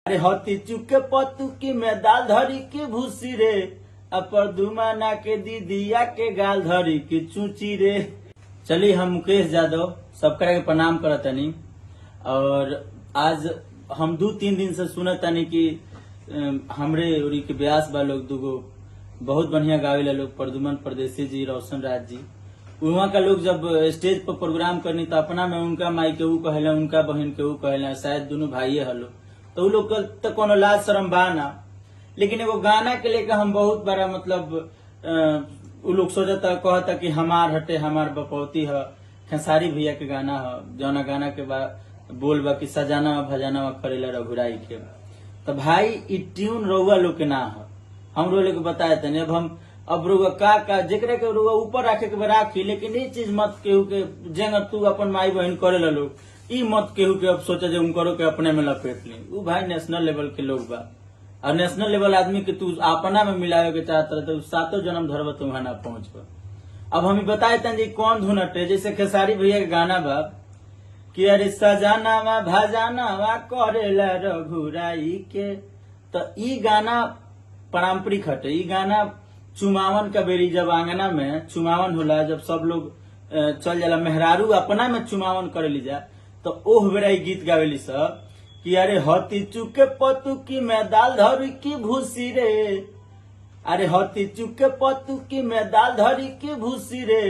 अरे हती चुके पतु की में दाल धरी की भूसी रे, अपर दुमाना के दीदिया के गाल धरी की चूची रे। चलिए हम मुकेश यादव सबकरा के प्रणाम करतनी। और आज हम 2-3 दिन से सुनतानी कि हमरे उरी के ब्यास बा लोग दुगो बहुत बढ़िया गावेला लोग, प्रदुमन परदेसी जी, रोशन राज जी। वहाँ का लोग जब स्टेज पर प्रोग्राम करनी तो अपना में उनका माई के ऊ कहेला, उनका बहन के ऊ कहेला, शायद दोनों भाई हलो, तो उ लोग तो कोनो लाज शरम बा ना। लेकिन एगो गाना के लेकर हम बहुत बड़ा मतलब उ लोग सोचता कहता कि हमार हटे हमार बपौती है। खेसारी भैया के गाना है, जौना गाना के बाद बोल बा कि सजाना भजाना करेला रघुराई के। तो भाई इ ट्यून रउआ लोग के ना है, हम लोग के बताए तनी। अब रुआ का जेकरा के रुआ ऊपर रखे के राखी, लेकिन ये चीज मत केहू के जेंगा तू अपन माई बहन करे ला लोग, ई मत केहू के अब सोचा जे उनको के अपने में लपेट ली। उ भाई नेशनल लेवल के लोग बा, और नेशनल लेवल आदमी के तू अपना में मिलावे के चाहता तो 7 जन्म धरब तू वहां ना पहुंच। अब हम बताए तन कौन धुन हटे। जैसे खेसारी भैया के गाना बा कि अरे सजाना भाजाना करेला रघुराई के, तो ई गाना पारंपरिक हटे। ई गाना चुमावन का बेरी जब आंगना में चुमावन होला, जब सब लोग चल जाला मेहरारू अपना में चुमावन करे ली जा, तो ओह बेरा गीत गावेली सब कि अरे हती चुके पतु की में दाल धरी की भूसी रे, अरे हती चुके पतु की में दाल धरी की भूसी रे,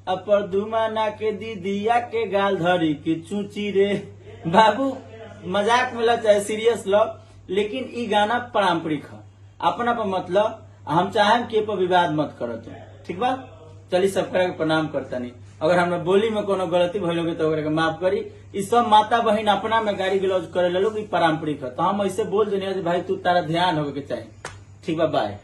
अपर दुमाना के दीदिया के गाल धरी की चूची रे। बाबू मजाक में लो चाहे सीरियस लो, लेकिन ई गाना पारंपरिक है, अपना पर मतलब हम चाहें कि पर विवाद मत करो तुम, ठीक बा। चलिए सबका प्रणाम करता नहीं। अगर हमरा बोली में कोनो गलती भइल होगी तो ओकरा के माफ करी। ई सब माता बहन अपना में गाड़ी गलौज करे लोग, ई पारंपरिक है। तो हम ऐसे बोल देने भाई तू तारा ध्यान होगे के चाहिए, ठीक बा। बाय।